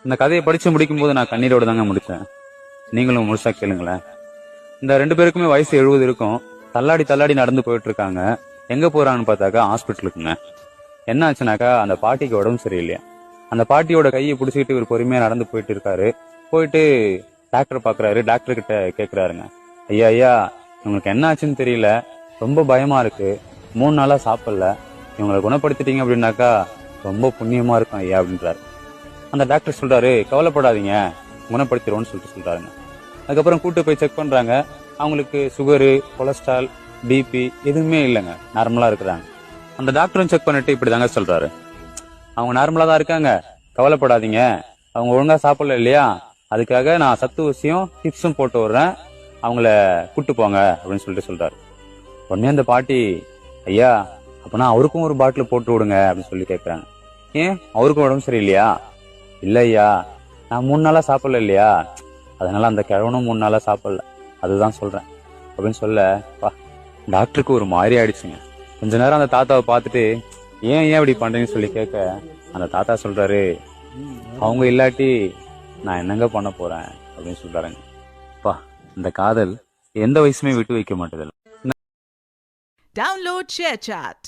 இந்த கதையை படிச்சு முடிக்கும் போது நான் கண்ணீரோட தாங்க முடிச்சேன். நீங்களும் முழுசா கேளுங்களேன். இந்த 2 பேருக்குமே வயசு 70 இருக்கும். தள்ளாடி தள்ளாடி நடந்து போயிட்டு இருக்காங்க. எங்க போறாங்கன்னு பார்த்தாக்கா ஹாஸ்பிட்டலுக்குங்க. என்ன ஆச்சுனாக்கா அந்த பாட்டிக்கு உடம்பு சரியில்லையா. அந்த பாட்டியோட கையை பிடிச்சிக்கிட்டு இவர் பொறுமையா நடந்து போயிட்டு இருக்காரு. போயிட்டு டாக்டர் பாக்குறாரு. டாக்டர் கிட்ட கேக்குறாருங்க, ஐயா ஐயா இவங்களுக்கு என்ன ஆச்சுன்னு தெரியல, ரொம்ப பயமா இருக்கு, 3 நாளா சாப்பிடல, இவங்களை குணப்படுத்திட்டீங்க அப்படின்னாக்கா ரொம்ப புண்ணியமா இருக்கும் ஐயா அப்படின்றாரு. அந்த டாக்டர் சொல்றாரு, கவலைப்படாதீங்க, குணப்படுத்திடுவோம்னு சொல்றாருங்க. அதுக்கப்புறம் கூட்டு போய் செக் பண்றாங்க. அவங்களுக்கு சுகரு, கொலஸ்ட்ரால், பிபி எதுவுமே இல்லைங்க, நார்மலா இருக்கிறாங்க. அந்த டாக்டரும் செக் பண்ணிட்டு இப்படிதாங்க சொல்றாரு, அவங்க நார்மலா தான் இருக்காங்க, கவலைப்படாதீங்க, அவங்க ஒழுங்கா சாப்பிடல இல்லையா, அதுக்காக நான் சத்து ஊசியும் டிப்ஸும் போட்டு விடுறேன், அவங்கள கூட்டு போங்க அப்படின்னு சொல்றாரு. உடனே அந்த பாட்டி, ஐயா அப்பனா அவருக்கும் ஒரு பாட்டில் போட்டு விடுங்க அப்படின்னு சொல்லி கேட்கறாங்க. ஏன், அவருக்கும் உடம்பு சரியில்லையா? இல்ல ஐயா, நான் 3 நாளா சாப்பிடல இல்லையா, அதனால அந்த கிழவனும் 3 நாளா சாப்பிடல, அதுதான் சொல்றேன் அப்படின்னு சொல்ல டாக்டருக்கு ஒரு மாதிரி ஆயிடுச்சுங்க. கொஞ்ச நேரம் அந்த தாத்தாவை பார்த்துட்டு, ஏன் இப்படி பண்றீங்கன்னு சொல்லி கேட்க அந்த தாத்தா சொல்றாரு, அவங்க இல்லாட்டி நான் என்னங்க பண்ண போறேன் அப்படின்னு சொல்றாருங்க. இந்த காதல் எந்த வயசுமே விட்டு வைக்க மாட்டேது. Download ShareChat.